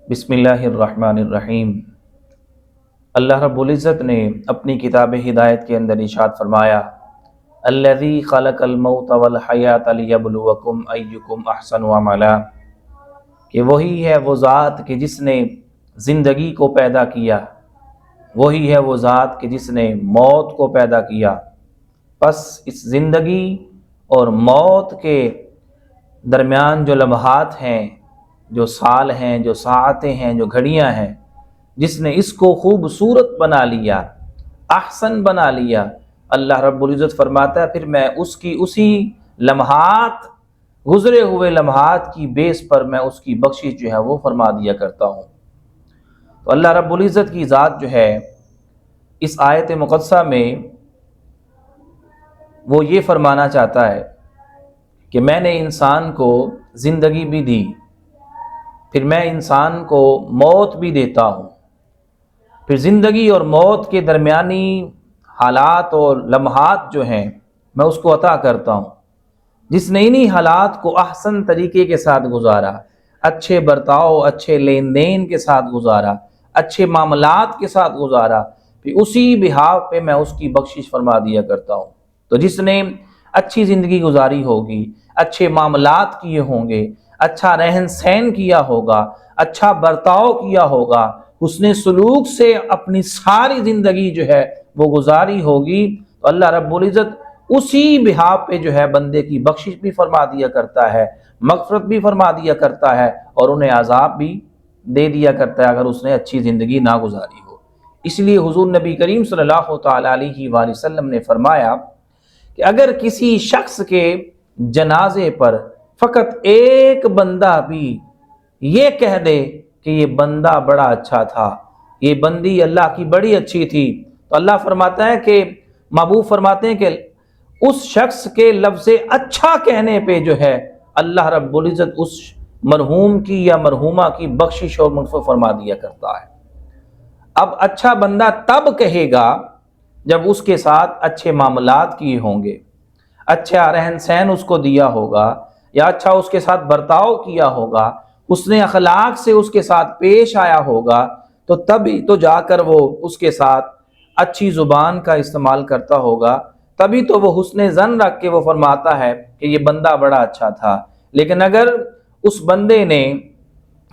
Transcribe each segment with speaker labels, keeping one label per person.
Speaker 1: بسم اللہ الرحمن الرحیم۔ اللہ رب العزت نے اپنی کتاب ہدایت کے اندر ارشاد فرمایا، الذی خلق الموت والحیات لیبلوکم ایکم احسن عملا، کہ وہی ہے وہ ذات کہ جس نے زندگی کو پیدا کیا، وہی ہے وہ ذات کہ جس نے موت کو پیدا کیا۔ پس اس زندگی اور موت کے درمیان جو لمحات ہیں، جو سال ہیں، جو ساعتیں ہیں، جو گھڑیاں ہیں، جس نے اس کو خوبصورت بنا لیا، احسن بنا لیا، اللہ رب العزت فرماتا ہے پھر میں اس کی اسی لمحات، گزرے ہوئے لمحات کی بیس پر میں اس کی بخشش جو ہے وہ فرما دیا کرتا ہوں۔ تو اللہ رب العزت کی ذات جو ہے اس آیت مقدسہ میں وہ یہ فرمانا چاہتا ہے کہ میں نے انسان کو زندگی بھی دی، پھر میں انسان کو موت بھی دیتا ہوں، پھر زندگی اور موت کے درمیانی حالات اور لمحات جو ہیں میں اس کو عطا کرتا ہوں، جس نے انہی حالات کو احسن طریقے کے ساتھ گزارا، اچھے برتاؤ، اچھے لین دین کے ساتھ گزارا، اچھے معاملات کے ساتھ گزارا، پھر اسی بہاو پہ میں اس کی بخشش فرما دیا کرتا ہوں۔ تو جس نے اچھی زندگی گزاری ہوگی، اچھے معاملات کیے ہوں گے، اچھا رہن سہن کیا ہوگا، اچھا برتاؤ کیا ہوگا، حسن سلوک سے اپنی ساری زندگی جو ہے وہ گزاری ہوگی، تو اللہ رب العزت اسی بہاو پہ جو ہے بندے کی بخشش بھی فرما دیا کرتا ہے، مغفرت بھی فرما دیا کرتا ہے، اور انہیں عذاب بھی دے دیا کرتا ہے اگر اس نے اچھی زندگی نہ گزاری ہو۔ اس لیے حضور نبی کریم صلی اللہ تعالی علیہ وآلہ وسلم نے فرمایا کہ اگر کسی شخص کے جنازے پر فقط ایک بندہ بھی یہ کہہ دے کہ یہ بندہ بڑا اچھا تھا، یہ بندی اللہ کی بڑی اچھی تھی، تو اللہ فرماتا ہے کہ محبوب فرماتے ہیں کہ اس شخص کے لفظ اچھا کہنے پہ جو ہے اللہ رب العزت اس مرحوم کی یا مرحومہ کی بخشش اور مغفرت فرما دیا کرتا ہے۔ اب اچھا بندہ تب کہے گا جب اس کے ساتھ اچھے معاملات کیے ہوں گے، اچھا رہن سہن اس کو دیا ہوگا، یا اچھا اس کے ساتھ برتاؤ کیا ہوگا، اس نے اخلاق سے اس کے ساتھ پیش آیا ہوگا، تو تبھی تو جا کر وہ اس کے ساتھ اچھی زبان کا استعمال کرتا ہوگا، تبھی تو وہ حسن ظن رکھ کے وہ فرماتا ہے کہ یہ بندہ بڑا اچھا تھا۔ لیکن اگر اس بندے نے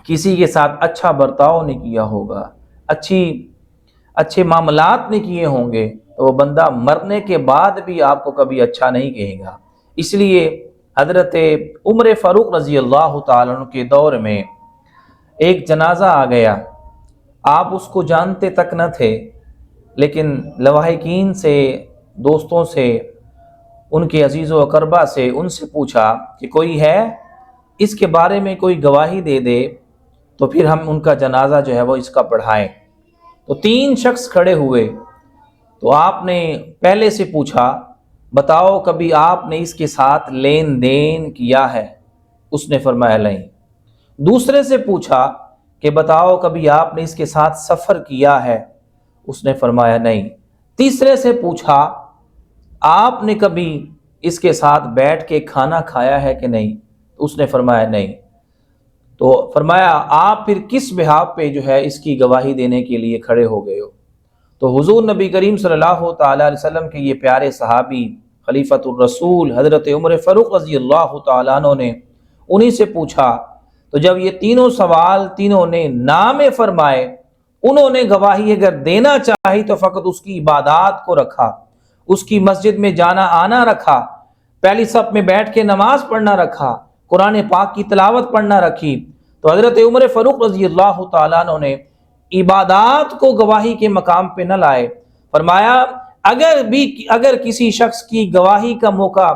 Speaker 1: کسی کے ساتھ اچھا برتاؤ نہیں کیا ہوگا، اچھے معاملات نہیں کیے ہوں گے، تو وہ بندہ مرنے کے بعد بھی آپ کو کبھی اچھا نہیں کہے گا۔ اس لیے حضرت عمر فاروق رضی اللہ تعالیٰ عنہ کے دور میں ایک جنازہ آ گیا، آپ اس کو جانتے تک نہ تھے، لیکن لواحقین سے، دوستوں سے، ان کے عزیز و اقربا سے، ان سے پوچھا کہ کوئی ہے اس کے بارے میں کوئی گواہی دے دے تو پھر ہم ان کا جنازہ جو ہے وہ اس کا پڑھائیں۔ تو 3 شخص کھڑے ہوئے، تو آپ نے پہلے سے پوچھا بتاؤ کبھی آپ نے اس کے ساتھ لین دین کیا ہے؟ اس نے فرمایا نہیں۔ دوسرے سے پوچھا کہ بتاؤ کبھی آپ نے اس کے ساتھ سفر کیا ہے؟ اس نے فرمایا نہیں۔ تیسرے سے پوچھا آپ نے کبھی اس کے ساتھ بیٹھ کے کھانا کھایا ہے کہ نہیں؟ اس نے فرمایا نہیں۔ تو فرمایا آپ پھر کس بحاؤ پہ جو ہے اس کی گواہی دینے کے لیے کھڑے ہو گئے ہو؟ تو حضور نبی کریم صلی اللہ تعالی علیہ وسلم کے یہ پیارے صحابی خلیفۃ الرسول حضرت عمر فاروق رضی اللہ تعالیٰ عنہ نے انہی سے پوچھا، تو جب یہ تینوں سوال تینوں نے نام فرمائے، انہوں نے گواہی اگر دینا چاہی تو فقط اس کی عبادات کو رکھا، اس کی مسجد میں جانا آنا رکھا، پہلی صف میں بیٹھ کے نماز پڑھنا رکھا، قرآن پاک کی تلاوت پڑھنا رکھی، تو حضرت عمر فاروق رضی اللہ تعالیٰ عنہ نے عبادات کو گواہی کے مقام پہ نہ لائے۔ فرمایا اگر کسی شخص کی گواہی کا موقع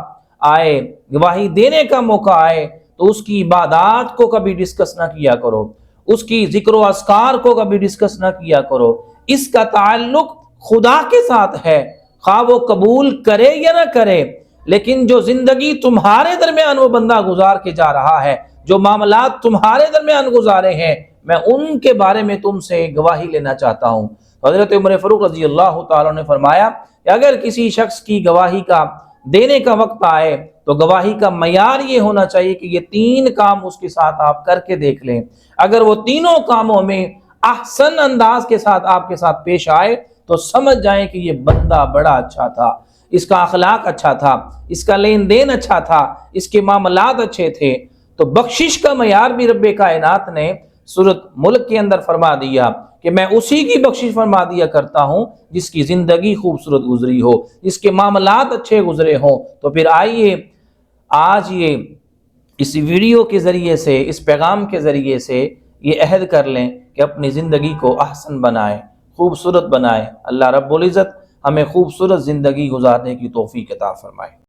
Speaker 1: آئے، گواہی دینے کا موقع آئے، تو اس کی عبادات کو کبھی ڈسکس نہ کیا کرو، اس کی ذکر و اذکار کو کبھی ڈسکس نہ کیا کرو، اس کا تعلق خدا کے ساتھ ہے، خواہ وہ قبول کرے یا نہ کرے، لیکن جو زندگی تمہارے درمیان وہ بندہ گزار کے جا رہا ہے، جو معاملات تمہارے درمیان گزارے ہیں، میں ان کے بارے میں تم سے گواہی لینا چاہتا ہوں۔ حضرت عمر فاروق رضی اللہ تعالیٰ نے فرمایا کہ اگر کسی شخص کی گواہی کا دینے کا وقت آئے تو گواہی کا معیار یہ ہونا چاہیے کہ یہ 3 کام اس کے ساتھ آپ کر کے دیکھ لیں، اگر وہ تینوں کاموں میں احسن انداز کے ساتھ آپ کے ساتھ پیش آئے تو سمجھ جائیں کہ یہ بندہ بڑا اچھا تھا، اس کا اخلاق اچھا تھا، اس کا لین دین اچھا تھا، اس کے معاملات اچھے تھے۔ تو بخشش کا معیار بھی رب کائنات نے سورۃ ملک کے اندر فرما دیا کہ میں اسی کی بخشش فرما دیا کرتا ہوں جس کی زندگی خوبصورت گزری ہو، جس کے معاملات اچھے گزرے ہوں۔ تو پھر آئیے آج یہ اس ویڈیو کے ذریعے سے، اس پیغام کے ذریعے سے یہ عہد کر لیں کہ اپنی زندگی کو احسن بنائیں، خوبصورت بنائیں۔ اللہ رب العزت ہمیں خوبصورت زندگی گزارنے کی توفیق عطا فرمائے۔